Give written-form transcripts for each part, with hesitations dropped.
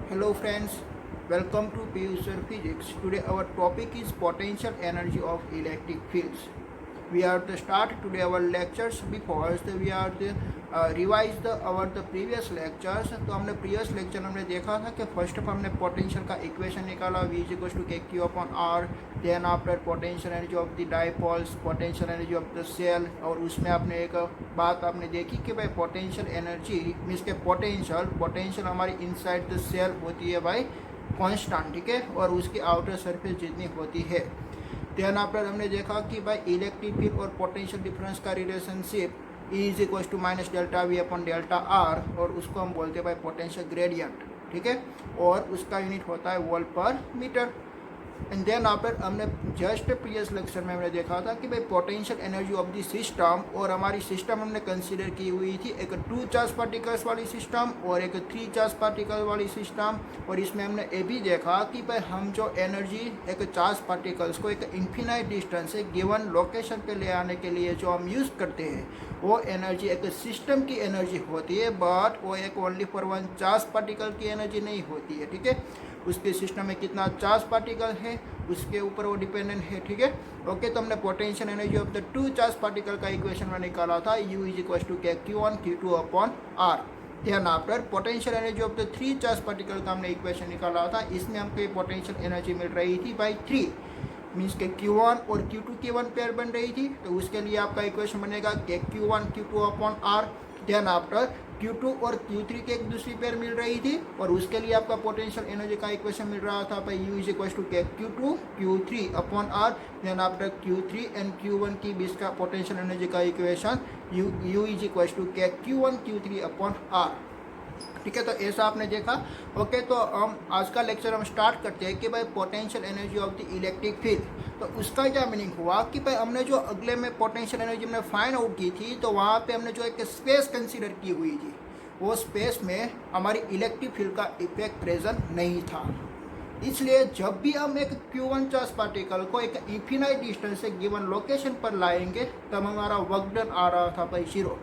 Hello friends, welcome to PUSR Physics. Today our topic is potential energy of electric fields. We are to start today our lectures. Before we are to revise the previous lectures. तो हमने previous lecture हमने देखा था कि first of हमने potential का equation निकाला V is equals to KQ upon R. Then after potential energy of the dipoles, potential energy of the cell, और उसमें आपने एक बात आपने देखी कि भाई potential energy मीन्स के potential हमारी inside the cell होती है भाई कांस्टेंट, ठीक है, और उसकी आउटर सरफेस जितनी होती है। देन आफ्टर हमने देखा कि भाई इलेक्ट्रिक फील्ड और पोटेंशियल डिफरेंस का relationship E is equal to minus delta V upon delta R, और उसको हम बोलते हैं भाई पोटेंशियल ग्रेडियंट, ठीक है, और उसका यूनिट होता है वोल्ट पर मीटर। एंड देन आफ्टर हमने जस्ट प्रीवियस लेक्चर में हमने देखा था कि भाई potential energy of the system, और हमारी सिस्टम हमने कंसीडर की हुई थी एक 2 चार्ज पार्टिकल्स वाली सिस्टम और एक 3 चार्ज पार्टिकल वाली सिस्टम। और इसमें हमने ये भी देखा कि भाई हम जो एनर्जी एक चार्ज पार्टिकल्स को एक इन्फिनाइट डिस्टेंस से गिवन लोकेशन पे ले आने के लिए जो हम यूज़ करते हैं वो एनर्जी एक सिस्टम की एनर्जी होती है, बट वो एक only for one charge particle की एनर्जी नहीं होती है, ठीक है। उसके सिस्टम में कितना चार्ज पार्टिकल है उसके ऊपर वो डिपेंडेंट है, ठीक है। ओके, तो हमने potential energy of the 2 charge particle का इक्वेशन में निकाला था U is equal to Q1 Q2 upon R। Then after potential energy of the 3 charge particle का हमने इक्वेशन निकाला था, इसमें हमको पोटेंशियल एनर्जी मिल रही थी बाई 3 मीन्स के Q1 और Q2 की वन पेयर बन रही थी, तो उसके लिए आपका इक्वेशन बनेगा Q1 Q2 upon R। Then after Q2 और Q3 की एक दूसरी पेयर मिल रही थी, और उसके लिए आपका पोटेंशियल एनर्जी का इक्वेशन मिल रहा था भाई U is equal to Q2 Q3 upon R। Then after Q3 and Q1 की बीच का पोटेंशियल एनर्जी का equation U is equal to Q1 Q3 upon R, ठीक है। तो ऐसा आपने देखा। ओके, तो हम आज का लेक्चर हम स्टार्ट करते हैं कि भाई potential energy of the electric field. तो उसका क्या मीनिंग हुआ कि भाई हमने जो अगले में पोटेंशियल एनर्जी हमने फाइंड आउट की थी, तो वहाँ पे हमने जो एक स्पेस कंसीडर की हुई थी, वो स्पेस में हमारी इलेक्ट्रिक फील्ड का इफेक्ट प्रेजेंट नहीं था। इसलिए जब भी हम एक Q1 चार्ज पार्टिकल को एक इन्फिनाइट डिस्टेंस से गिवन लोकेशन पर लाएंगे तब हमारा वर्क डन आ रहा था भाई 0।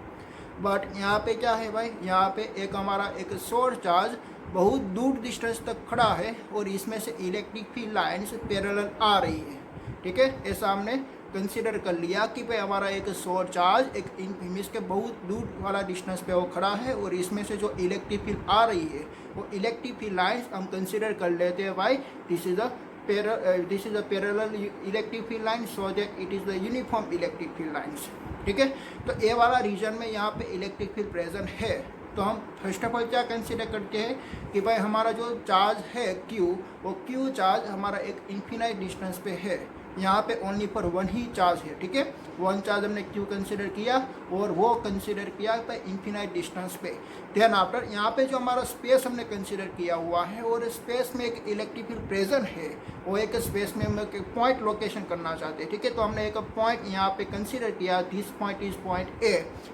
बट यहाँ पे क्या है भाई, यहाँ पे एक हमारा एक सोर्स चार्ज बहुत दूर डिस्टेंस तक खड़ा है और इसमें से इलेक्ट्रिक फील्ड लाइन्स पैरेलल आ रही है, ठीक है। ऐसा हमने कंसीडर कर लिया कि भाई हमारा एक सोर्स चार्ज एक मीन्स के बहुत दूर वाला डिस्टेंस पे वो खड़ा है, और इसमें से जो इलेक्ट्रिक फील्ड आ रही है वो इलेक्ट्रिक फील्ड लाइन्स हम कंसीडर कर लेते हैं भाई this is a parallel electric field line, so that it is the uniform electric field lines, ठीक है। तो ए वाला रीजन में यहाँ पे इलेक्ट्रिक फील्ड प्रेजेंट है। तो हम फर्स्ट ऑफ ऑल क्या कंसीडर करते हैं कि भाई हमारा जो चार्ज है Q, वो Q चार्ज हमारा एक इन्फिनाइट डिस्टेंस पे है। यहाँ पे only for one he charge है, ठीक है। वन चार्ज हमने Q कंसीडर किया और वो कंसीडर किया पे इन्फिनाइट डिस्टेंस पे। देन आफ्टर यहाँ पे जो हमारा स्पेस हमने कंसीडर किया हुआ है, और स्पेस में एक इलेक्ट्रिक फील्ड प्रेजेंट है, वो एक स्पेस में हम एक पॉइंट लोकेशन करना चाहते हैं, ठीक है। तो हमने एक पॉइंट यहाँ पे कंसीडर किया, this point is point A.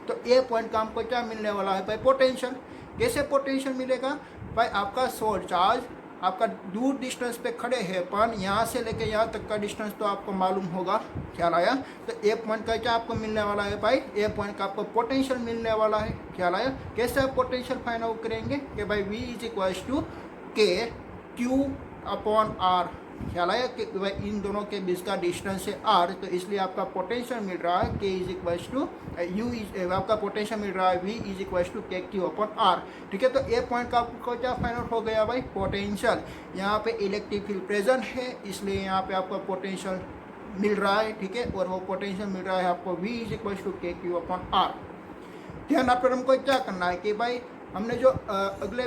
तो ए पॉइंट का हमको क्या मिलने वाला है भाई, पोटेंशियल। कैसे पोटेंशियल मिलेगा भाई, आपका सोर्स चार्ज आपका दूर डिस्टेंस पे खड़े हैं, पर यहाँ से लेके यहाँ तक का डिस्टेंस तो आपको मालूम होगा, ख्याल आया। तो ए पॉइंट का क्या आपको मिलने वाला है भाई, ए पॉइंट का आपको पोटेंशियल मिलने वाला है, ख्याल आया। कैसे आप पोटेंशियल फाइंड आउट करेंगे कि भाई V is equal to Q upon R, ख्याल आया कि भाई इन दोनों के बीच का डिस्टेंस है R, तो इसलिए आपका पोटेंशियल मिल रहा है K is equal to U is, आपका पोटेंशियल मिल रहा है V is equal to Q upon R, ठीक है। तो ए पॉइंट का आपको क्या फाइंड आउट हो गया भाई, पोटेंशियल। यहाँ पे इलेक्ट्रिक फील्ड प्रेजेंट है, इसलिए यहाँ पे आपका पोटेंशियल मिल रहा है, ठीक है, और वो पोटेंशियल मिल रहा है आपको V is equal to Q upon R। ध्यान आपको हमको क्या करना है कि भाई हमने जो अगले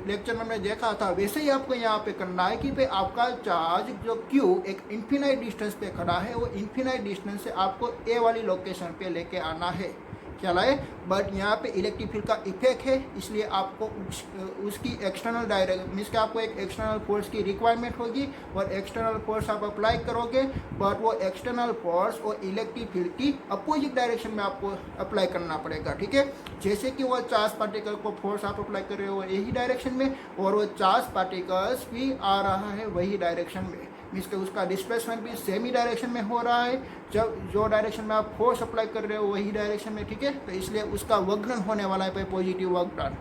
लेक्चर में हमने देखा था वैसे ही आपको यहाँ पे करना है कि भाई आपका चार्ज जो Q एक इन्फिनाइट डिस्टेंस पे खड़ा है, वो इन्फिनाइट डिस्टेंस से आपको ए वाली लोकेशन पे लेके आना है, क्या लाए। बट यहाँ पे इलेक्ट्रिक फील्ड का इफेक्ट है, इसलिए आपको उसकी एक्सटर्नल डायरेक्ट मीन्स कि आपको एक एक्सटर्नल फोर्स की रिक्वायरमेंट होगी, और एक्सटर्नल फोर्स आप अप्लाई करोगे, बट वो एक्सटर्नल फोर्स और इलेक्ट्रिक फील्ड की अपोजिट डायरेक्शन में आपको अप्लाई करना पड़ेगा, ठीक है। जैसे कि वो चार्ज पार्टिकल को फोर्स आप अप्लाई कर रहे हो यही डायरेक्शन में, और वो चार्ज पार्टिकल्स भी आ रहा है वही डायरेक्शन में, मीन्स कि उसका डिस्प्लेसमेंट भी सेम ही डायरेक्शन में हो रहा है, जब जो डायरेक्शन में आप फोर्स अप्लाई कर रहे हो वही डायरेक्शन में, ठीक है। तो इसलिए उसका वर्क डन होने वाला है पॉजिटिव वर्क डन।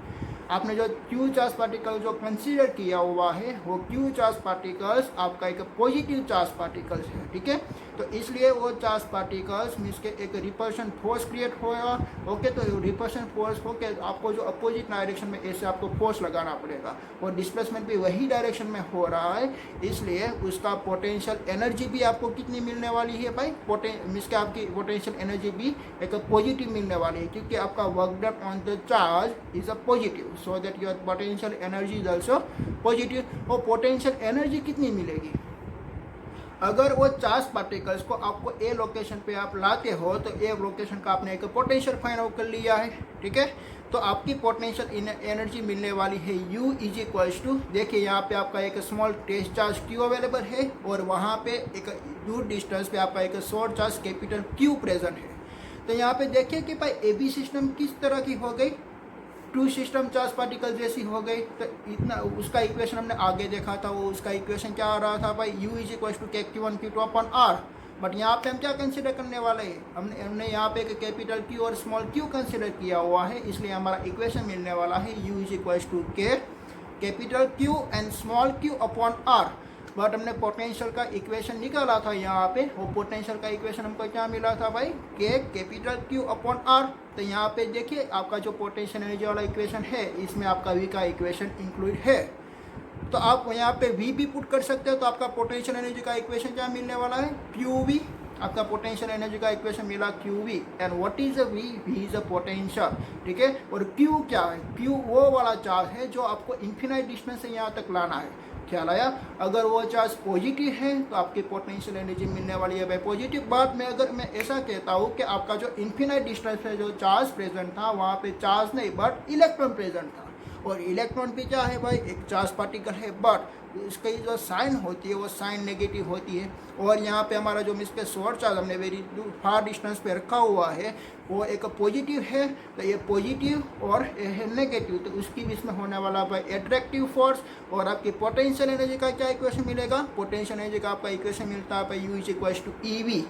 आपने जो क्यू चार्ज पार्टिकल जो कंसीडर किया हुआ है वो क्यू चार्ज पार्टिकल्स आपका एक पॉजिटिव चार्ज पार्टिकल्स है, ठीक है। तो इसलिए वो चार्ज पार्टिकल्स मीन्स के एक रिपल्शन फोर्स क्रिएट होगा। ओके, तो रिपल्शन फोर्स हो के आपको जो अपोजिट डायरेक्शन में ऐसे आपको फोर्स लगाना पड़ेगा और डिस्प्लेसमेंट भी वही डायरेक्शन में हो रहा है, इसलिए उसका पोटेंशियल एनर्जी भी आपको कितनी मिलने वाली है भाई, मीन्स के आपकी पोटेंशियल एनर्जी भी एक पॉजिटिव मिलने वाली है, क्योंकि आपका work done on the charge is a positive, so that your potential energy is also positive. और पोटेंशियल एनर्जी कितनी मिलेगी, अगर वो चार्ज पार्टिकल्स को आपको ए लोकेशन पे आप लाते हो तो ए लोकेशन का आपने एक पोटेंशियल फाइंड आउट कर लिया है, ठीक है। तो आपकी पोटेंशियल एनर्जी मिलने वाली है U इज इक्वल्स टू, देखिए यहाँ पे आपका एक small test charge Q available है और वहाँ पे एक दूर डिस्टेंस पे आपका एक short charge capital Q present है। तो यहाँ पे देखिए कि भाई ए बी सिस्टम किस तरह की हो गई, टू सिस्टम चार्ज पार्टिकल जैसी हो गई। तो इतना उसका इक्वेशन हमने आगे देखा था, वो उसका इक्वेशन क्या आ रहा था भाई, U is equal to Q1 Q2 upon R। But यहाँ पे हम क्या कंसिडर करने वाले हैं, हमने यहाँ पे एक कैपिटल Q और स्मॉल q कंसिडर किया हुआ है, इसलिए हमारा इक्वेशन मिलने वाला है U is equal to capital Q and small q upon R। But हमने पोटेंशियल का इक्वेशन निकाला था यहाँ पे, वो पोटेंशियल का इक्वेशन हमको क्या मिला था भाई, कैपिटल Q अपॉन R। तो यहाँ पे देखिए आपका जो पोटेंशियल एनर्जी वाला इक्वेशन है इसमें आपका V का इक्वेशन इंक्लूड है, तो आप यहाँ पे V भी पुट कर सकते हो। तो आपका पोटेंशियल एनर्जी का इक्वेशन क्या मिलने वाला है, QV। आपका पोटेंशियल एनर्जी का इक्वेशन मिला QV and what is a V, V is a potential, ठीक है। और Q क्या है, Q वो वाला चार्ज है जो आपको इन्फिनाइट डिस्टेंस से यहाँ तक लाना है, ख्याल आया। अगर वो चार्ज पॉजिटिव है तो आपकी पोटेंशियल एनर्जी मिलने वाली है भाई पॉजिटिव। बात में अगर मैं ऐसा कहता हूँ कि आपका जो इन्फिनाइट डिस्टेंस पे जो चार्ज प्रेजेंट था वहाँ पे चार्ज नहीं बट इलेक्ट्रॉन प्रेजेंट था, और इलेक्ट्रॉन भी क्या है भाई, एक चार्ज पार्टिकल है, बट इसकी जो साइन होती है वो साइन नेगेटिव होती है। और यहाँ पे हमारा जो मिस के शॉर्ट चार्ज हमने वेरी फार डिस्टेंस पे रखा हुआ है वो एक पॉजिटिव है, तो ये पॉजिटिव और ये है नेगेटिव, तो उसकी बीच में होने वाला भाई एट्रैक्टिव फोर्स। और आपकी पोटेंशियल एनर्जी का क्या इक्वेशन मिलेगा, पोटेंशियल एनर्जी का आपका इक्वेशन मिलता है भाई U is equal to EV,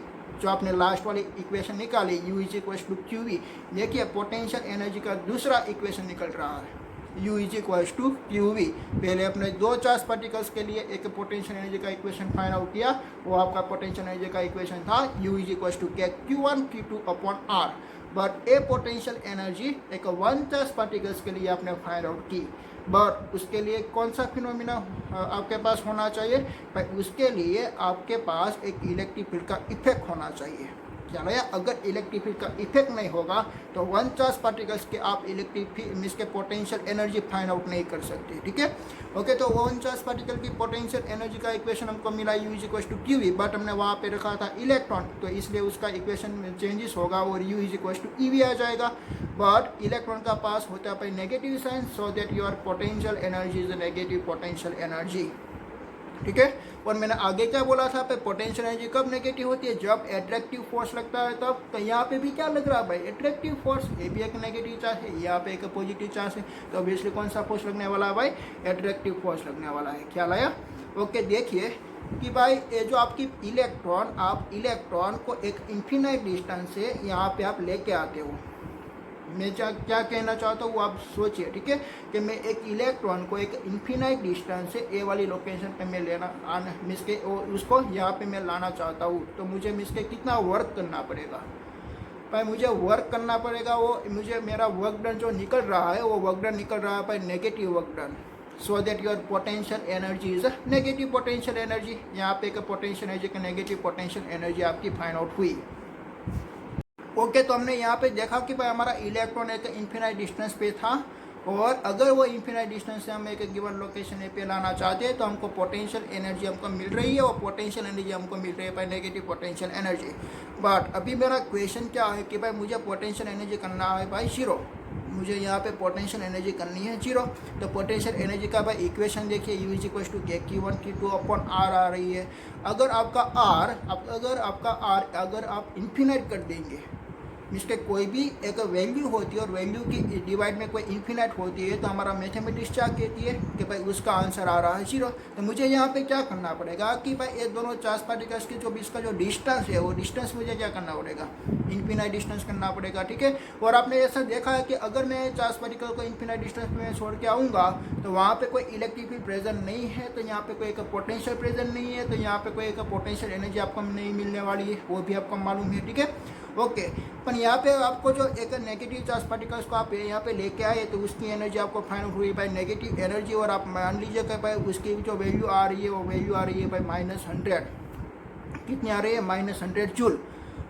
जो आपने लास्ट वाली इक्वेशन निकाली U is equal to QV। देखिए पोटेंशियल एनर्जी का दूसरा इक्वेशन निकल रहा है U is equal to QV। पहले अपने दो चार्ज पार्टिकल्स के लिए एक पोटेंशियल एनर्जी का इक्वेशन फाइंड आउट किया, वो आपका पोटेंशियल एनर्जी का इक्वेशन था U is equal to Q1 Q2 upon R। But a potential energy एक वन चार्ज पार्टिकल्स के लिए आपने फाइंड आउट की, बट उसके लिए कौन सा फिनोमिना आपके पास होना चाहिए भाई, उसके लिए आपके पास एक इलेक्ट्रिक फील्ड का इफेक्ट होना चाहिए, क्या ना। अगर इलेक्ट्रिक फील्ड का इफेक्ट नहीं होगा तो वन चार्ज पार्टिकल्स के आप इलेक्ट्रिक मींस के पोटेंशियल एनर्जी फाइंड आउट नहीं कर सकते, ठीक है। ओके, तो वन चार्ज पार्टिकल की पोटेंशियल एनर्जी का इक्वेशन हमको मिला U is equal to QV, but हमने वहाँ पे रखा था इलेक्ट्रॉन, तो इसलिए उसका इक्वेशन में चेंजेस होगा और U is equal to EV आ जाएगा। बट इलेक्ट्रॉन का पास होता है negative sign, so that your potential energy is negative potential energy, ठीक है। और मैंने आगे क्या बोला था पे पोटेंशियल एनर्जी कब नेगेटिव होती है, जब एट्रैक्टिव फोर्स लगता है तब। तो यहाँ पे भी क्या लग रहा है भाई, एट्रैक्टिव फोर्स, ये भी एक नेगेटिव चार्ज है, यहाँ पे एक पॉजिटिव चार्ज है, तो ऑब्वियसली कौन सा फोर्स लगने वाला है भाई, एट्रैक्टिव फोर्स लगने वाला है, ख्याल आया। ओके, देखिए कि भाई ये जो आपकी इलेक्ट्रॉन, आप इलेक्ट्रॉन को एक इन्फिनाइट डिस्टेंस से यहाँ पे आप लेके आते हो, मैं क्या कहना चाहता हूँ वो आप सोचिए, ठीक है, कि मैं एक इलेक्ट्रॉन को एक इन्फिनाइट डिस्टेंस से ए वाली लोकेशन पे मैं लेना आना मिस के उसको यहाँ पे मैं लाना चाहता हूँ, तो मुझे मिस के कितना वर्क करना पड़ेगा भाई, मुझे वर्क करना पड़ेगा। वो मुझे मेरा वर्क डन जो निकल रहा है वो वर्क डन निकल रहा है भाई negative work done, so that your potential energy is negative potential energy. यहाँ पे एक पोटेंशियल एनर्जी का नेगेटिव पोटेंशियल एनर्जी आपकी फाइंड आउट हुई। ओके, तो हमने यहाँ पे देखा कि भाई हमारा इलेक्ट्रॉन एक इन्फिनाइट डिस्टेंस पे था, और अगर वो इन्फिनाइट डिस्टेंस से हम एक गिवन लोकेशन पे लाना चाहते हैं तो हमको पोटेंशियल एनर्जी हमको मिल रही है, और पोटेंशियल एनर्जी हमको मिल रही है भाई नेगेटिव पोटेंशियल एनर्जी। बट अभी मेरा क्वेश्चन क्या है कि भाई मुझे पोटेंशियल एनर्जी करना है भाई 0, मुझे यहाँ पे पोटेंशियल एनर्जी करनी है 0। तो पोटेंशियल एनर्जी का भाई इक्वेशन देखिए U is equal to Q1 Q2 upon R आ रही है। अगर आपका R अगर आप इन्फिनाइट कर देंगे मीन्स के कोई भी एक वैल्यू होती है और वैल्यू की डिवाइड में कोई इन्फिनाइट होती है तो हमारा मैथमेटिक्स क्या कहती है कि भाई उसका आंसर आ रहा है 0। तो मुझे यहाँ पे क्या करना पड़ेगा कि भाई ये दोनों चार्ज पार्टिकल्स के जो बीच का जो डिस्टेंस है वो डिस्टेंस मुझे क्या करना पड़ेगा, इन्फिनाइट डिस्टेंस करना पड़ेगा, ठीक है। और आपने ऐसा देखा है कि अगर मैं चार्ज पार्टिकल को इन्फिनाइट डिस्टेंस में छोड़ के आऊँगा तो वहाँ पे कोई इलेक्ट्रिक फील्ड प्रेजेंट नहीं है, तो यहाँ पे कोई एक पोटेंशियल प्रेजेंट नहीं है, तो यहाँ पे कोई एक पोटेंशियल एनर्जी आपको नहीं मिलने वाली है, वो भी आपको मालूम है, ठीक है। ओके, पर यहाँ पे आपको जो एक नेगेटिव चार्ज पार्टिकल्स को आप यहाँ पे लेके आए तो उसकी एनर्जी आपको फाइंड आउट हुई भाई नेगेटिव एनर्जी, और आप मान लीजिए कि भाई उसकी जो वैल्यू आ रही है वो वैल्यू आ रही है भाई -100, कितनी आ रही है -100 जूल।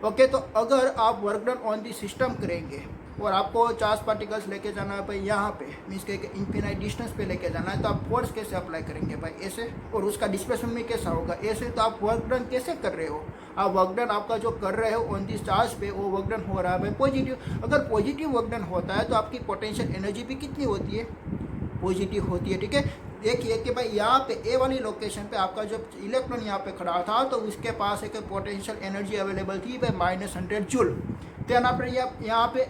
ओके, तो अगर आप work done on the system करेंगे और आपको चार्ज पार्टिकल्स लेके जाना है भाई यहाँ पे, मीन्स के इन्फिनाइट डिस्टेंस पे लेके जाना है, तो आप फोर्स कैसे अप्लाई करेंगे भाई, ऐसे, और उसका डिस्प्लेसमेंट में कैसा होगा, ऐसे। तो आप वर्क डन कैसे कर रहे हो, आप वर्क डन आपका जो कर रहे हो ऑन दिस चार्ज पे वो वर्क डन हो रहा है भाई पॉजिटिव। अगर पॉजिटिव वर्क डन होता है तो आपकी पोटेंशियल एनर्जी भी कितनी होती है, पॉजिटिव होती है, ठीक है। देखिए कि भाई यहाँ पे ए वाली लोकेशन पे आपका जब इलेक्ट्रॉन यहाँ पे खड़ा था तो उसके पास एक पोटेंशियल एनर्जी अवेलेबल थी भाई -100 जूल। देन आप यहाँ पे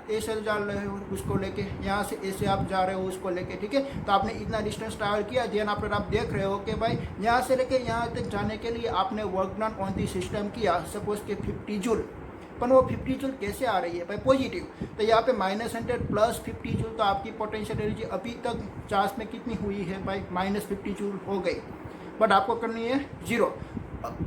ऐसे जा रहे हो उसको लेके, यहाँ से ऐसे आप जा रहे हो उसको लेके, ठीक है। तो आपने इतना डिस्टेंस ट्रैवल किया, देन आप देख रहे हो कि भाई यहाँ से लेके यहाँ तक जाने के लिए आपने work done on the system किया सपोज के 50 जूल, पर वो 50 जूल कैसे आ रही है भाई पॉजिटिव। तो यहाँ पे -100 + 50 जूल, तो आपकी पोटेंशियल एनर्जी अभी तक चार्ज में कितनी हुई है भाई -50 जूल हो गई, बट आपको करनी है 0।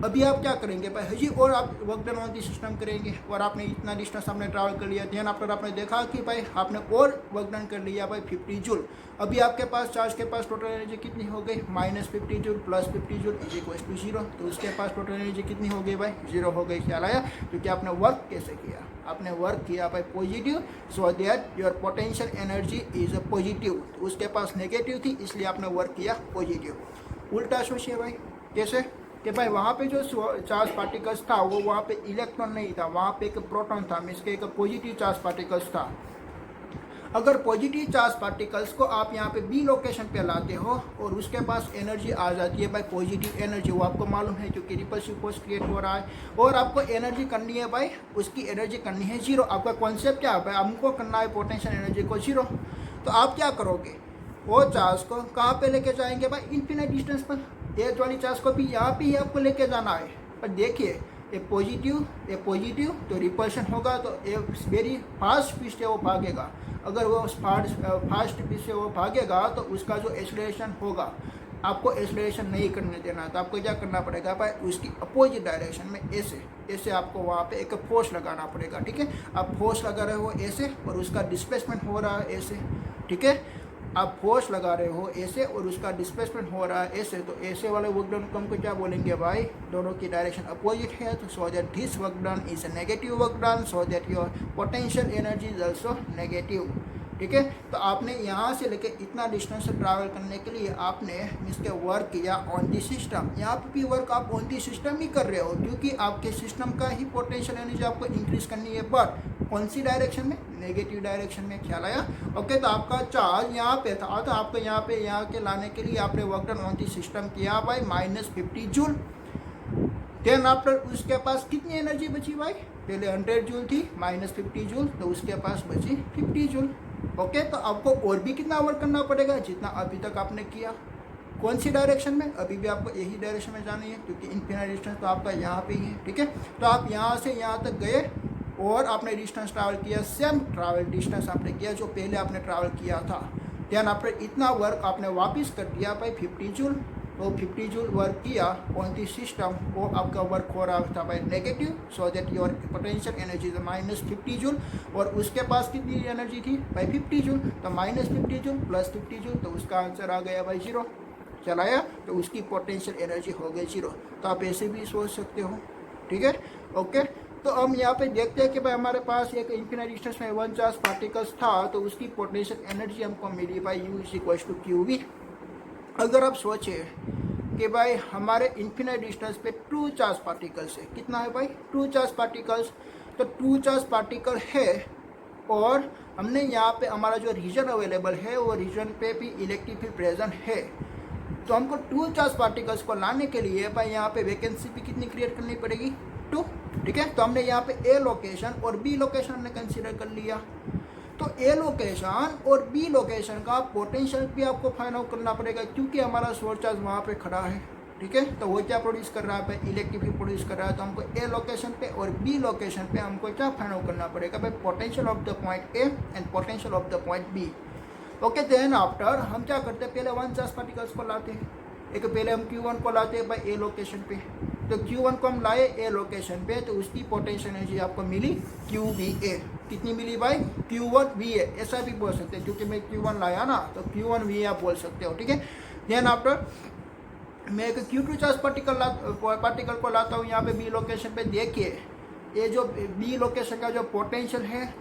अभी आप क्या करेंगे भाई हजी, और आप work done on the system करेंगे, और आपने इतना डिस्टेंस आपने ट्रैवल कर लिया, ध्यान आपने देखा कि भाई आपने और वर्क डन कर लिया भाई 50 जूल। अभी आपके पास चार्ज के पास टोटल एनर्जी कितनी हो गई, -50 जूल + 50 जूल = 0। तो उसके पास टोटल एनर्जी कितनी हो गई भाई 0 हो गई। ख्याल आया, क्योंकि आपने वर्क कैसे किया, आपने वर्क किया भाई positive, so that your potential energy is positive. उसके पास नेगेटिव थी इसलिए आपने वर्क किया पॉजिटिव। उल्टा सोचिए भाई, कैसे कि भाई वहाँ पे जो चार्ज पार्टिकल्स था वो वहाँ पे इलेक्ट्रॉन नहीं था, वहाँ पे एक प्रोटॉन था, मीन्स के एक पॉजिटिव चार्ज पार्टिकल्स था। अगर पॉजिटिव चार्ज पार्टिकल्स को आप यहाँ पे बी लोकेशन पे लाते हो और उसके पास एनर्जी आ जाती है भाई पॉजिटिव एनर्जी, वो आपको मालूम है क्योंकि रिपल्सिव फोर्स क्रिएट हो रहा है, और आपको एनर्जी करनी है भाई, उसकी एनर्जी करनी है 0। आपका कॉन्सेप्ट क्या है भाई, हमको करना है पोटेंशियल एनर्जी को 0। तो आप क्या करोगे, वो चार्ज को कहाँ पे लेके जाएंगे भाई, इन्फिनिट डिस्टेंस पर। एज वाली चार्ज को भी यहाँ पे ही आपको लेके जाना है, पर देखिए ये पॉजिटिव तो रिपल्शन होगा, तो ये वेरी फास्ट स्पीड से वो भागेगा। अगर वो फास्ट स्पीड से वो भागेगा तो उसका जो एक्सेलरेशन होगा, आपको एक्सेलरेशन नहीं करने देना, तो आपको क्या करना पड़ेगा भाई, उसकी अपोजिट डायरेक्शन में ऐसे आपको वहाँ पे एक फोर्स लगाना पड़ेगा, ठीक है। आप फोर्स लगा रहे हो ऐसे और उसका डिस्प्लेसमेंट हो रहा है ऐसे, ठीक है। आप फोर्स लगा रहे हो ऐसे और उसका डिस्प्लेसमेंट हो रहा है ऐसे, तो ऐसे वाले वर्क डन को हमको क्या बोलेंगे भाई, दोनों की डायरेक्शन अपोजिट है, तो so that this work done is a negative work done, so that your potential energy is also negative, ठीक है। तो आपने यहाँ से लेके इतना डिस्टेंस ट्रैवल करने के लिए आपने इसके वर्क किया ऑन दी सिस्टम। यहाँ पे भी वर्क आप ऑन दी सिस्टम ही कर रहे हो, क्योंकि आपके सिस्टम का ही पोटेंशियल एनर्जी आपको इंक्रीज करनी है, बट कौन सी डायरेक्शन में, नेगेटिव डायरेक्शन में। ख्याल आया, ओके। तो आपका चार्ज यहाँ पे था, तो आपको यहाँ पे यहाँ के लाने के लिए आपने work done on the system किया भाई -50 जूल। देन आफ्टर उसके पास कितनी एनर्जी बची भाई, पहले 100 जूल थी, -50 जूल, तो उसके पास बची 50 जूल। ओके, तो आपको और भी कितना वर्क करना पड़ेगा, जितना अभी तक आपने किया। कौन सी डायरेक्शन में, अभी भी आपको यही डायरेक्शन में जानी है, क्योंकि इन्फिनिट डिस्टेंस तो आपका यहाँ पे ही है, ठीक है। तो आप यहाँ से यहाँ तक गए और आपने डिस्टेंस ट्रैवल किया, सेम ट्रैवल डिस्टेंस आपने किया जो पहले आपने ट्रैवल किया था। देन आपने इतना वर्क आपने वापस कर दिया भाई 50 जूल, तो 50 जूल वर्क किया ऑन दी सिस्टम, वो आपका वर्क हो रहा था भाई negative, so that your potential energy is -50 joule. और उसके पास कितनी एनर्जी थी भाई 50 जूल, तो -50 जूल + 50 जूल, तो उसका आंसर आ गया भाई 0। चलाया, तो उसकी पोटेंशियल एनर्जी हो गई 0। तो आप ऐसे भी सोच सकते हो, ठीक है, ओके। तो हम यहाँ पे देखते हैं कि भाई हमारे पास एक इन्फिनिट डिस्टेंस में 1 चार्ज पार्टिकल्स था, तो उसकी पोटेंशियल एनर्जी हमको मिली भाई U = QV। अगर आप सोचे कि भाई हमारे इन्फिनिट डिस्टेंस पे 2 चार्ज पार्टिकल्स है, कितना है भाई 2 चार्ज पार्टिकल्स, तो 2 चार्ज पार्टिकल है, और हमने यहाँ पे हमारा जो रीजन अवेलेबल है वो रीजन पे भी इलेक्ट्रिक फील्ड प्रेजेंट है। तो हमको 2 चार्ज पार्टिकल्स को लाने के लिए भाई यहाँ पे वैकेंसी भी कितनी क्रिएट करनी पड़ेगी, 2। ठीक है। तो हमने यहाँ पे ए लोकेशन और बी लोकेशन हमने कंसीडर कर लिया। तो ए लोकेशन और बी लोकेशन का पोटेंशियल भी आपको फाइंड आउट करना पड़ेगा, क्योंकि हमारा सोर्स चार्ज वहाँ पे खड़ा है। ठीक है, तो वो क्या प्रोड्यूस कर रहा है भाई, इलेक्ट्रिक फील्ड प्रोड्यूस कर रहा है। तो हमको ए लोकेशन पे और बी लोकेशन पे हमको क्या फाइंड आउट करना पड़ेगा भाई, potential of the point A and potential of the point B. Okay, then after हम क्या करते हैं, पहले वन चार्ज पार्टिकल्स को लाते हैं। एक पहले हम Q1 को लाते हैं भाई ए लोकेशन पे। तो Q1 को हम लाए ए लोकेशन पे, तो उसकी पोटेंशियल एनर्जी आपको मिली QVA। कितनी मिली भाई, Q1VA, ऐसा भी बोल सकते हैं, क्योंकि मैं Q1 लाया ना, तो Q1VA आप बोल सकते हो। ठीक है, देन आफ्टर मैं एक Q2 चार्ज पार्टिकल को लाता हूँ यहाँ पे बी लोकेशन पे। देखिए ये जो बी लोकेशन का जो पोटेंशियल है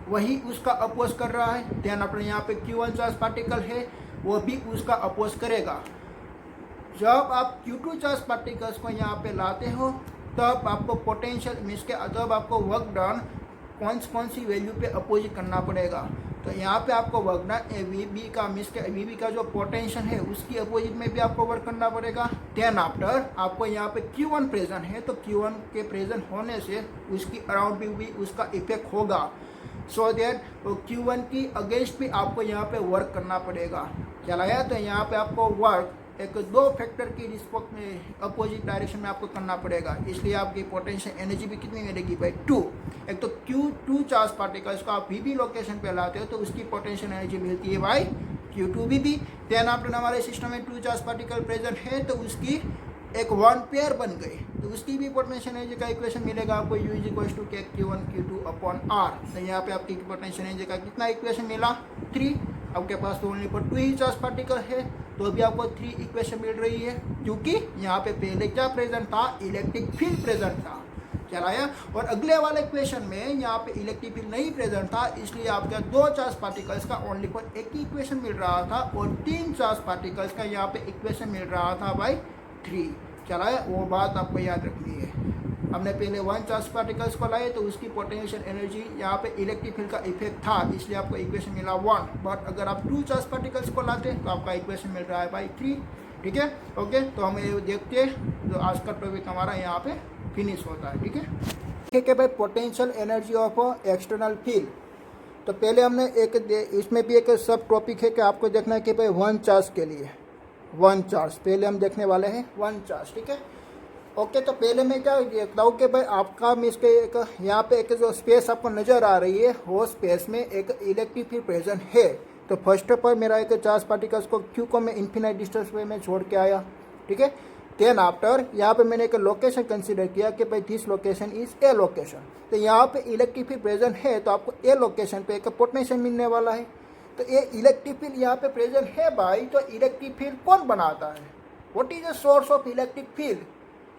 वही उसका अपोज कर रहा है। ध्यान अपने यहाँ पे Q1 चार्ज पार्टिकल है, वो भी उसका अपोज करेगा। जब आप Q2 चार्ज पार्टिकल्स को यहाँ पे लाते हो, तब आपको पोटेंशियल मीन्स के जब आपको वर्क डन कौन सी वैल्यू पे अपोजिट करना पड़ेगा। तो यहाँ पे आपको वर्क डन AVB का मीन्स के AVB का जो पोटेंशियल है उसकी अपोजिट में भी आपको वर्क करना पड़ेगा। देन आफ्टर आपको यहाँ पे Q1 प्रेजेंट है, तो Q1 के प्रेजेंट होने से उसकी अराउंड भी उसका इफेक्ट होगा। सो दैट Q1 की अगेंस्ट भी आपको यहाँ पे वर्क करना पड़ेगा। चलाया, तो यहाँ पे आपको वर्क एक दो फैक्टर की रिस्पेक्ट में अपोजिट डायरेक्शन में आपको करना पड़ेगा। इसलिए आपकी पोटेंशियल एनर्जी भी कितनी मिलेगी भाई, 2। एक तो Q2 चार्ज पार्टिकल्स को आप VB लोकेशन पे लाते हो, तो उसकी पोटेंशियल एनर्जी मिलती है भाई Q2VB। देन आफ्टर हमारे सिस्टम में 2 चार्ज पार्टिकल प्रेजेंट है, तो उसकी एक 1 पेयर बन गई, तो उसकी भी पोटेंशियल एनर्जी का इक्वेशन मिलेगा आपको U = Q1 Q2/R। तो यहाँ पे आपकी पोटेंशियल एनर्जी का कितना इक्वेशन मिला, 3। आपके पास तो ओनली पर 2 ही चार्ज पार्टिकल है, तो अभी आपको 3 इक्वेशन मिल रही है, क्योंकि यहाँ पे पहले क्या प्रेजेंट था, इलेक्ट्रिक फील्ड प्रेजेंट था। चलाया, और अगले वाले इक्वेशन में यहाँ पे इलेक्ट्रिक फील्ड नहीं प्रेजेंट था, इसलिए आपका 2 चार्ज पार्टिकल्स का ओनली पर एक ही इक्वेशन मिल रहा था, और 3 चार्ज पार्टिकल्स का यहाँ पे इक्वेशन मिल रहा था भाई 3। चलाया, वो बात आपको याद रखनी है। हमने पहले 1 चार्ज पार्टिकल्स को लाए, तो उसकी पोटेंशियल एनर्जी यहाँ पे इलेक्ट्रिक फील्ड का इफेक्ट था, इसलिए आपको इक्वेशन मिला 1। बट अगर आप 2 चार्ज पार्टिकल्स को लाते हैं, तो आपका इक्वेशन मिल रहा है भाई 3। ठीक है, ओके, तो हम ये देखते हैं, तो आज का टॉपिक हमारा यहाँ पे फिनिश होता है। ठीक है, ठीक है भाई, potential energy of external field. तो पहले हमने इसमें भी एक सब टॉपिक है कि आपको देखना है कि भाई 1 चार्ज के लिए 1 चार्ज पहले हम देखने वाले हैं 1 चार्ज। ठीक है, ओके, तो पहले मैं क्या देखता हूँ कि भाई आपका मिस के एक यहाँ पे एक जो स्पेस आपको नज़र आ रही है, वो स्पेस में एक इलेक्ट्रिक फील्ड प्रेजेंट है। तो फर्स्ट ऑफ ऑल मेरा एक चार्ज पार्टिकल्स को Q को मैं इन्फिनाइट डिस्टेंस पे मैं छोड़ के आया। ठीक है, देन आफ्टर यहाँ पे मैंने एक लोकेशन कंसीडर किया कि भाई this location is a location. तो यहाँ पे इलेक्ट्रिक फील्ड प्रेजेंट है, तो आपको ए लोकेशन पे एक पोटेंशियल मिलने वाला है। तो ये इलेक्ट्रिक फील्ड यहाँ पे प्रेजेंट है भाई, तो इलेक्ट्रिक फील्ड कौन बनाता है, what is the source of electric field,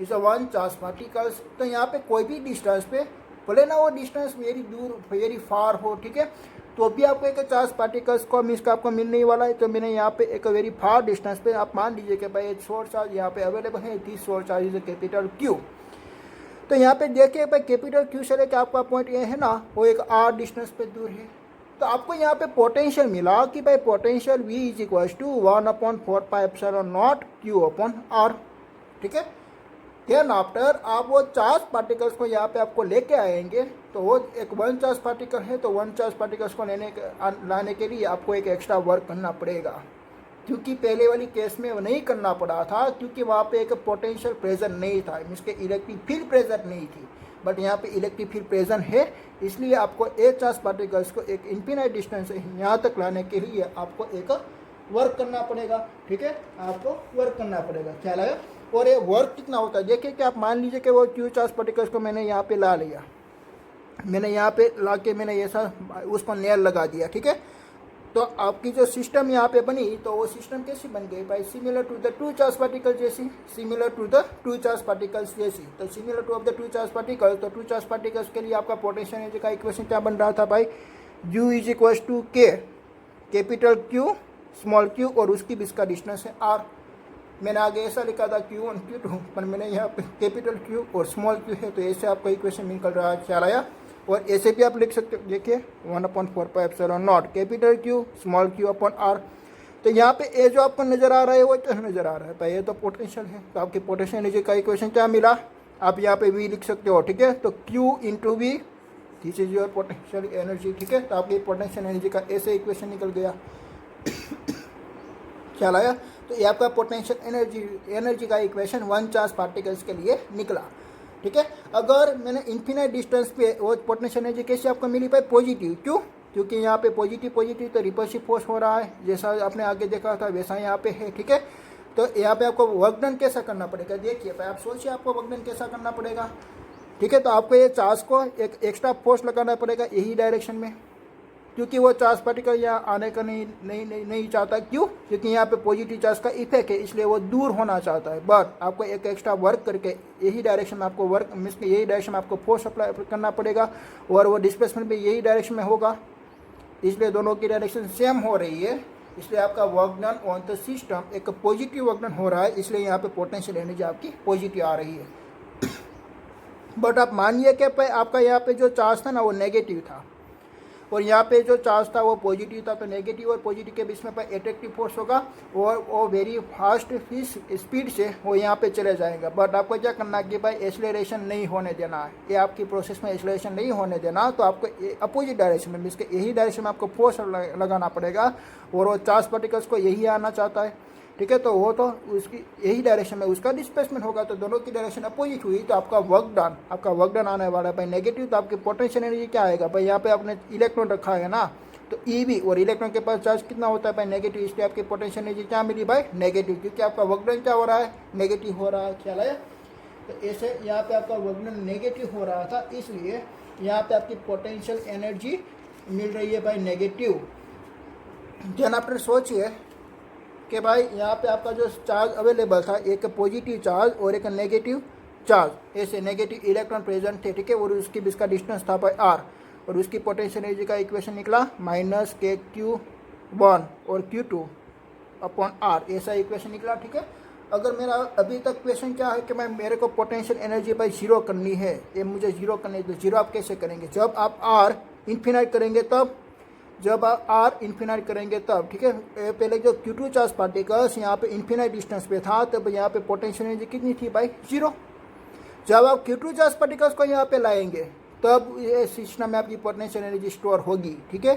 is 1 charge particles. तो यहाँ पे कोई भी डिस्टेंस पे, भले ना वो डिस्टेंस वेरी दूर वेरी फार हो, ठीक है, तो भी आपको एक चार्ज पार्टिकल्स को मिस का आपको मिलने ही वाला है। तो मैंने यहाँ पे एक वेरी फार डिस्टेंस पे आप मान लीजिए कि भाई सोर्स चार्ज यहाँ पे अवेलेबल है, this source charge is capital Q। तो यहाँ पे देखिए भाई कैपिटल Q से लेकर आपका पॉइंट ए है ना, वो एक R डिस्टेंस पे दूर है। तो आपको यहाँ पे पोटेंशियल मिला कि भाई पोटेंशियल V = 1/4πε0 Q/R। ठीक है, देन आफ्टर आप वो चार्ज पार्टिकल्स को यहाँ पे आपको लेके आएंगे, तो वो एक 1 चार्ज पार्टिकल है, तो 1 चार्ज पार्टिकल्स को लाने के लिए आपको एक एक्स्ट्रा वर्क करना पड़ेगा, क्योंकि पहले वाली केस में वो नहीं करना पड़ा था, क्योंकि वहाँ पे एक पोटेंशियल प्रेजेंट नहीं था, इसके इलेक्ट्रिक फील्ड प्रेजेंट नहीं थी। बट यहाँ पे इलेक्ट्रिक फील्ड प्रेजेंट है, इसलिए आपको ए चार्ज पार्टिकल्स को एक इन्फिनाइट डिस्टेंस से यहाँ तक लाने के लिए आपको एक वर्क करना पड़ेगा। ठीक है, आपको वर्क करना पड़ेगा, क्या लगा। और ये वर्क कितना होता है, देखिए कि आप मान लीजिए कि वो Q चार्ज पार्टिकल्स को मैंने यहाँ पे ला लिया, मैंने यहाँ पे ला के मैंने ऐसा उसको नेल लगा दिया। ठीक है, तो आपकी जो सिस्टम यहाँ पे बनी, तो वो सिस्टम कैसी बन गई भाई, similar to the 2 charge particle जैसी, similar to the 2 charge particles जैसी। तो similar to of the 2 charge particles, तो 2 चार्ज पार्टिकल्स के लिए आपका पोटेंशियल एनर्जी का इक्वेशन क्या बन रहा था भाई, U = K, capital Q small q, और उसकी भी इसका डिस्टेंस है R। मैंने आगे ऐसा लिखा था Q1 Q2, पर मैंने यहाँ पे कैपिटल Q और स्मॉल q है, तो ऐसे आपका इक्वेशन निकल रहा है, ख्याल आया। और ऐसे भी आप लिख सकते हो, देखिए 1/4πε0 कैपिटल Q स्मॉल Q/R। तो यहाँ पे ए जो आपको नज़र आ रहा है वो क्या नज़र आ रहा है भाई, ये तो पोटेंशियल है। तो आपकी पोटेंशियल एनर्जी का इक्वेशन क्या मिला, आप यहाँ पे V लिख सकते हो, ठीक है। तो Q into V, this is your potential energy, ठीक है। तो आपकी पोटेंशियल एनर्जी का ऐसे इक्वेशन निकल गया, ख्याल आया। तो ये आपका पोटेंशियल एनर्जी का इक्वेशन 1 चार्ज पार्टिकल्स के लिए निकला, ठीक है। अगर मैंने इन्फिनाइट डिस्टेंस पे वो पोटेंशियल एनर्जी कैसे आपको मिली भाई, पॉजिटिव। क्यों? क्योंकि यहाँ पे पॉजिटिव तो रिपल्सिव फोर्स हो रहा है, जैसा आपने आगे देखा था वैसा यहाँ पे है, ठीक है। तो यहाँ पे आपको वर्क डन कैसा करना पड़ेगा, देखिए भाई, आप सोचिए आपको वर्क डन कैसा करना पड़ेगा, ठीक है। तो आपको ये चार्ज को एक एक्स्ट्रा फोर्स लगाना पड़ेगा यही डायरेक्शन में, क्योंकि वो चार्ज पार्टिकल यहाँ आने का नहीं चाहता। क्यों? क्योंकि यहाँ पे पॉजिटिव चार्ज का इफेक्ट है, इसलिए वो दूर होना चाहता है। बट आपको एक एक्स्ट्रा वर्क करके यही डायरेक्शन में आपको वर्क मीन्स यही डायरेक्शन में आपको फोर्स अप्लाई करना पड़ेगा, और वो डिस्प्लेसमेंट भी यही डायरेक्शन में होगा, इसलिए दोनों की डायरेक्शन सेम हो रही है। इसलिए आपका work done on the system एक पॉजिटिव वर्क डन हो रहा है, इसलिए यहाँ पे पोटेंशियल एनर्जी आपकी पॉजिटिव आ रही है। बट आप मानिए कि आपका यहाँ पे जो चार्ज था ना वो नेगेटिव था, और यहाँ पे जो चार्ज था वो पॉजिटिव था। तो नेगेटिव और पॉजिटिव के बीच में एट्रैक्टिव फोर्स होगा, और वो वेरी फास्ट स्पीड से वो यहाँ पे चले जाएगा। बट आपको क्या करना है कि भाई एक्सेलरेशन नहीं होने देना है, ये आपकी प्रोसेस में एक्सेलरेशन नहीं होने देना। तो आपको अपोजिट डायरेक्शन में मीन्स यही डायरेक्शन में आपको फोर्स लगाना पड़ेगा, और वो चार्ज पार्टिकल्स को यही आना चाहता है, ठीक है। तो वो तो उसकी यही डायरेक्शन में उसका डिस्प्लेसमेंट होगा, तो दोनों की डायरेक्शन अपोजिट हुई, तो आपका वर्क डन आने वाला है भाई नेगेटिव। तो आपकी पोटेंशियल एनर्जी क्या आएगा भाई, यहाँ पे आपने इलेक्ट्रॉन रखा है ना, तो ईवी और इलेक्ट्रॉन के पास चार्ज कितना होता है भाई, नेगेटिव, इसलिए आपकी पोटेंशियल एनर्जी क्या मिली भाई, नेगेटिव, क्योंकि आपका वर्क डन क्या हो रहा है, नेगेटिव हो रहा है, ख्याल आया। तो ऐसे यहाँ पे आपका वर्क डन नेगेटिव हो रहा था, इसलिए यहाँ पे आपकी पोटेंशियल एनर्जी मिल रही है भाई नेगेटिव। जन आपने सोचिए कि भाई यहाँ पे आपका जो चार्ज अवेलेबल था, एक पॉजिटिव चार्ज और एक नेगेटिव चार्ज, ऐसे नेगेटिव इलेक्ट्रॉन प्रेजेंट थे, ठीक है। और उसकी इसका डिस्टेंस था भाई r, और उसकी पोटेंशियल एनर्जी का इक्वेशन निकला -kq1 और q2 अपॉन r, ऐसा इक्वेशन निकला, ठीक है। अगर मेरा अभी तक क्वेश्चन क्या है कि मैं मेरे को पोटेंशियल एनर्जी भाई जीरो करनी है, ये मुझे जीरो करनी है, तो जीरो आप कैसे करेंगे, जब आप r इन्फिनाइट करेंगे तब, जब आप r इन्फिनाइट करेंगे तब, ठीक है। पहले जो Q2 चार्ज पार्टिकल्स यहाँ पे इन्फिनाइट डिस्टेंस पे था, तब यहाँ पे पोटेंशियल एनर्जी कितनी थी भाई, जीरो। जब आप Q2 चार्ज पार्टिकल्स को यहाँ पे लाएंगे तब ये सिस्टम में आपकी पोटेंशियल एनर्जी स्टोर होगी, ठीक है।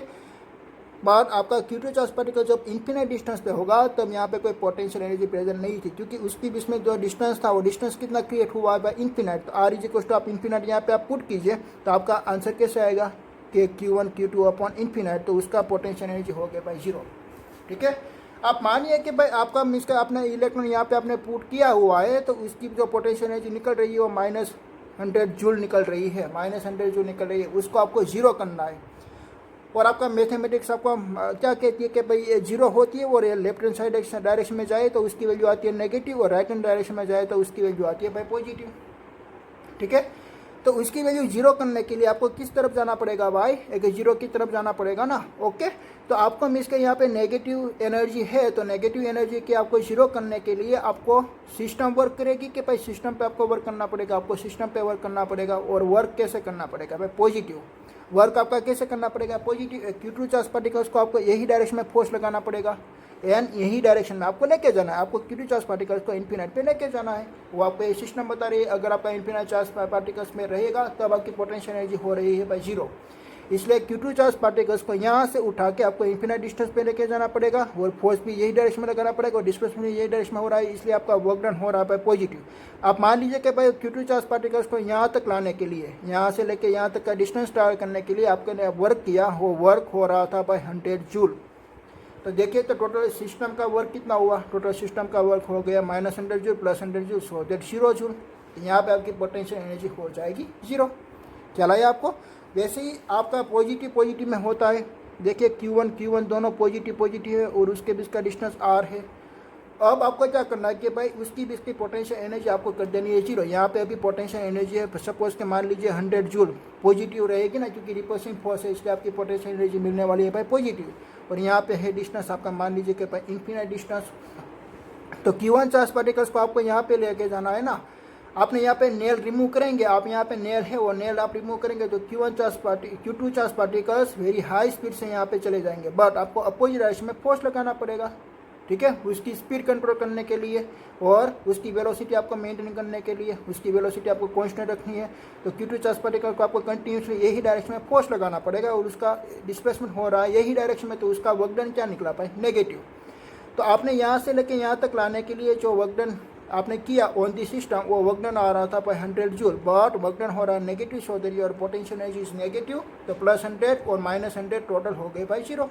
बाद आपका Q2 चार्ज पार्टिकल जब इन्फिनाइट डिस्टेंस पे होगा तब यहाँ पे कोई पोटेंशियल एनर्जी प्रेजेंट नहीं थी, क्योंकि उसके बीच में जो डिस्टेंस था वो डिस्टेंस कितना क्रिएट हुआ है भाई, इन्फिनाइट। तो r इज आप इन्फिनाइट यहाँ पे आप पुट कीजिए, तो आपका आंसर कैसे आएगा कि Q1 Q2 अपॉन इन्फिनाइट, तो उसका पोटेंशियल एनर्जी हो गया भाई जीरो, ठीक है। आप मानिए कि भाई आपका मीन्स का आपने इलेक्ट्रॉन यहाँ पे आपने पुट किया हुआ है, तो उसकी जो पोटेंशियल एनर्जी निकल रही है वो -100 जूल निकल रही है, -100 जूल निकल रही है, उसको आपको जीरो करना है। और आपका मैथमेटिक्स आपको क्या कहती है कि भाई ये जीरो होती है, और ये लेफ्ट हैंड साइड डायरेक्शन में जाए तो उसकी वैल्यू आती है नेगेटिव, और राइट हैंड डायरेक्शन में जाए तो उसकी वैल्यू आती है भाई पॉजिटिव, ठीक है। तो उसकी वैल्यू जीरो करने के लिए आपको किस तरफ जाना पड़ेगा भाई, एक जीरो की तरफ जाना पड़ेगा ना, ओके। तो आपको मीन्स के यहाँ पे नेगेटिव एनर्जी है, तो नेगेटिव एनर्जी की आपको जीरो करने के लिए आपको सिस्टम वर्क करेगी कि भाई सिस्टम पे आपको वर्क करना पड़ेगा, आपको सिस्टम पे वर्क करना पड़ेगा। और वर्क कैसे करना पड़ेगा भाई, पॉजिटिव वर्क आपका कैसे करना पड़ेगा, पॉजिटिव। Q2 चार्ज पार्टिकल्स को आपको यही डायरेक्शन में फोर्स लगाना पड़ेगा, एंड यही डायरेक्शन में आपको लेके जाना है, आपको Q2 चार्ज पार्टिकल्स को इन्फिनाइट पे लेके जाना है। वो आपको ये सिस्टम बता रही है, अगर आपका इन्फिनाइट चार्ज पार्टिकल्स में रहेगा तब आपकी पोटेंशियल एनर्जी हो रही है भाई जीरो। इसलिए Q2 चार्ज पार्टिकल्स को यहाँ से उठा के आपको इन्फिनाइट डिस्टेंस पे लेके जाना पड़ेगा, और फोर्स भी यही डायरेक्शन में लगाना पड़ेगा, और डिस्प्लेसमेंट यही डायरेक्शन में हो रहा है, इसलिए आपका वर्क डन हो रहा है पॉजिटिव। आप मान लीजिए कि भाई Q2 चार्ज पार्टिकल्स को यहाँ तक लाने के लिए, यहाँ से लेके यहाँ तक का डिस्टेंस ट्रैवल करने के लिए आपने वर्क किया, वो वर्क हो रहा था भाई 100 जूल। तो देखिए तो टोटल सिस्टम का वर्क कितना हुआ, टोटल सिस्टम का वर्क हो गया -100 joule plus 100 joule, so that 0 joule. यहाँ पे आपकी पोटेंशियल एनर्जी हो जाएगी जीरो, ख्याल आया आपको। वैसे ही आपका पॉजिटिव में होता है, देखिए Q1 दोनों पॉजिटिव है, और उसके बीच का डिस्टेंस r है। अब आपको क्या करना है कि भाई उसकी बीच की पोटेंशियल एनर्जी आपको कर देनी है जीरो। यहाँ पे अभी पोटेंशियल एनर्जी है सपोज के मान लीजिए 100 जूल, पॉजिटिव रहेगी ना, क्योंकि रिपल्सिव फोर्स है, इसलिए आपकी पोटेंशियल एनर्जी मिलने वाली है भाई पॉजिटिव। और यहाँ पे है डिस्टेंस आपका मान लीजिए कि भाई इन्फिनाइट डिस्टेंस। तो Q1 चार्ज पार्टिकल्स को आपको यहाँ पे लेके जाना है ना, आपने यहाँ पे नेल रिमूव करेंगे, आप यहाँ पे नेल है वो नेल आप रिमूव करेंगे, तो Q2 charge particles very high speed से यहाँ पे चले जाएंगे, बट आपको अपोजिट डायरेक्शन में फोर्स लगाना पड़ेगा, ठीक है, उसकी स्पीड कंट्रोल करने के लिए और उसकी वेलोसिटी आपको मेंटेन करने के लिए, उसकी वेलोसिटी आपको कांस्टेंट रखनी है। तो Q2 चार्ज पार्टिकल को आपको कंटिन्यूसली यही डायरेक्शन में फोर्स लगाना पड़ेगा और उसका डिस्प्लेसमेंट हो रहा है यही डायरेक्शन में, तो उसका वर्क डन क्या निकला पाए, नेगेटिव। तो आपने यहाँ से लेके यहाँ तक लाने के लिए जो वर्क डन आपने किया ऑन दी सिस्टम, वो वर्क डन आ रहा था पर 100 जूल, बट वर्क डन हो रहा है negative, so that your potential energy is negative. तो +100 और -100 टोटल हो गए भाई 0।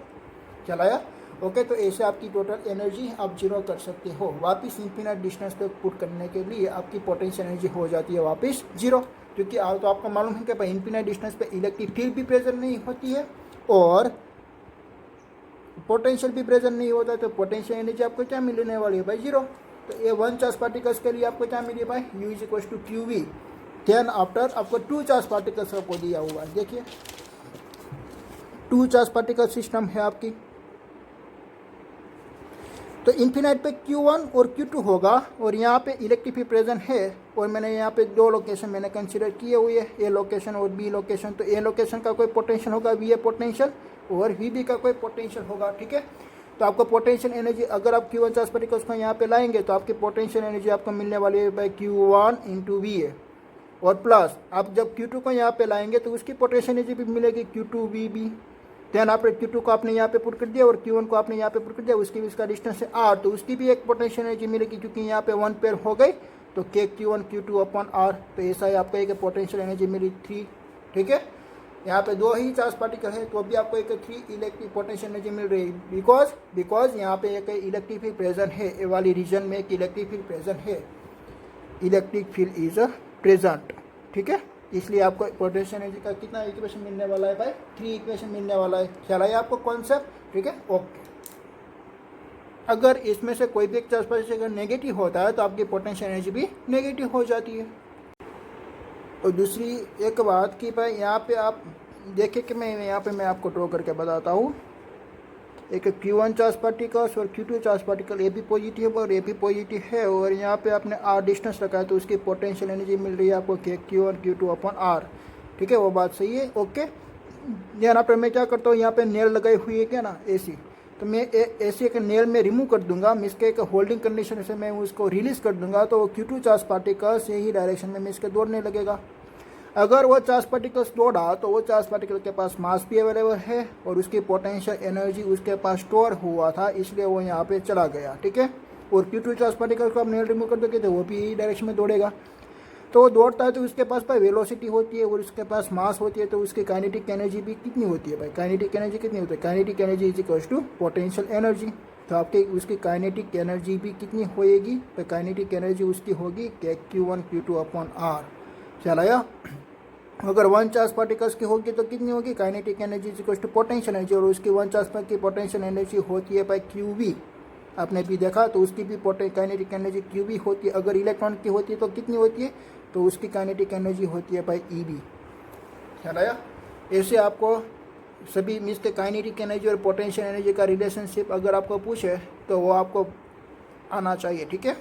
चलाया, ओके। तो ऐसे आपकी टोटल एनर्जी आप 0 कर सकते हो। वापस इन्फिनिट डिस्टेंस तक पुट करने के लिए आपकी पोटेंशियल एनर्जी हो जाती है वापस 0, क्योंकि तो आपको मालूम है कि भाई इन्फिनिट डिस्टेंस पे इलेक्ट्रिक फील्ड भी प्रेजेंट नहीं होती है और पोटेंशियल भी प्रेजेंट नहीं होता, तो पोटेंशियल एनर्जी आपको क्या मिलने वाली है भाई 0। तो ये 1 चार्ज पार्टिकल्स के लिए आपको क्या मिली भाई, U = QV। देन आफ्टर आपको 2 चार्ज पार्टिकल्स आपको दिया हुआ है, देखिए 2 चार्ज पार्टिकल सिस्टम है आपकी। तो इन्फिनाइट पे Q1 और Q2 होगा और यहाँ पे इलेक्ट्रिक फील्ड प्रेजेंट है और मैंने यहाँ पे 2 लोकेशन मैंने कंसिडर किए हुए हैं, ए लोकेशन और बी लोकेशन। तो ए लोकेशन का कोई पोटेंशियल होगा VA पोटेंशियल और VB का कोई पोटेंशियल होगा, ठीक है। तो आपको पोटेंशियल एनर्जी अगर आप Q1 चार्ज पार्टिकल्स को यहाँ पे लाएंगे तो आपकी पोटेंशियल एनर्जी आपको मिलने वाली है बाई Q1 × VA और प्लस आप जब Q2 को यहाँ पे लाएंगे तो उसकी पोटेंशियल एनर्जी भी मिलेगी Q2 VB। देन आपने Q2 को आपने यहाँ पे पुट कर दिया और Q1 को आपने यहाँ पे पुट कर दिया, उसकी भी इसका डिस्टेंस है R, तो उसकी भी एक पोटेंशियल एनर्जी मिलेगी क्योंकि यहाँ पे 1 पेयर हो गई, तो Q1 Q2/R। तो ऐसा ही आपको एक पोटेंशियल एनर्जी मिली 3, ठीक है। यहाँ पे 2 ही चार्ज पार्टिकल है तो भी आपको एक 3 इलेक्ट्रिक पोटेंशियल एनर्जी मिल रही है, बिकॉज यहाँ पे एक इलेक्ट्रिक फील्ड प्रेजेंट है, ए वाली रीजन में एक इलेक्ट्रिक फील्ड प्रेजेंट है, इलेक्ट्रिक फील्ड इज प्रेजेंट, ठीक है। इसलिए आपको पोटेंशियल एनर्जी का कितना इक्वेशन मिलने वाला है भाई, 3 इक्वेशन मिलने वाला है। चला है आपको कॉन्सेप्ट, ठीक है, ओके। अगर इसमें से कोई भी एक चार्ज पार्टिकल अगर नेगेटिव होता है तो आपकी पोटेंशियल एनर्जी भी नेगेटिव हो जाती है। और दूसरी एक बात कि भाई यहाँ पे आप देखें कि मैं आपको ड्रॉ करके बताता हूँ, एक Q1 चार्ज पार्टिकल्स और Q2 चार्ज पार्टिकल ए भी पॉजिटिव और ए भी पॉजिटिव है और यहाँ पे आपने R डिस्टेंस रखा है तो उसकी पोटेंशियल एनर्जी मिल रही है आपको Q1 Q2/R, ठीक है, वो बात सही है, ओके। यहाँ पर मैं क्या करता हूँ, यहाँ पे नेल लगाई हुई है क्या ना AC, तो मैं ऐसे एक नेल में रिमूव कर दूंगा, मैं इसके एक होल्डिंग कंडीशन से मैं उसको रिलीज कर दूंगा, तो Q2 चार्ज पार्टिकल्स यही डायरेक्शन में इसके दौड़ने लगेगा। अगर वो चार्ज पार्टिकल्स दौड़ा तो वो चार्ज पार्टिकल के पास मास भी अवेलेबल है और उसकी पोटेंशियल एनर्जी उसके पास स्टोर हुआ था, इसलिए वो यहाँ पे चला गया, ठीक है। और Q2 चार्ज पार्टिकल को आप नेल रिमूव कर दोगे तो वो भी डायरेक्शन में दौड़ेगा। तो वो दौड़ता है तो उसके पास भाई वेलोसिटी होती है और उसके पास मास होती है, तो उसकी काइनेटिक एनर्जी भी कितनी होती है भाई, काइनेटिक एनर्जी कितनी होती है, काइनेटिक एनर्जी = पोटेंशियल एनर्जी। तो आपके उसकी काइनेटिक एनर्जी भी कितनी होएगी, तो काइनेटिक एनर्जी उसकी होगी Q1 Q2/R। चलाया, अगर 1 चार्ज पार्टिकल्स की होगी तो कितनी होगी, काइनेटिक एनर्जी = पोटेंशियल एनर्जी, और उसकी 1 चार्ज की पोटेंशियल एनर्जी होती है भाई QV। आपने भी देखा तो उसकी भी काइनेटिक एनर्जी QV होती है। अगर इलेक्ट्रॉन की होती है तो कितनी होती है, तो उसकी काइनेटिक एनर्जी होती है भाई EB। चलाया, ऐसे आपको सभी मीन्स के काइनेटिक एनर्जी और पोटेंशियल एनर्जी का रिलेशनशिप अगर आपको पूछे तो वो आपको आना चाहिए, ठीक है।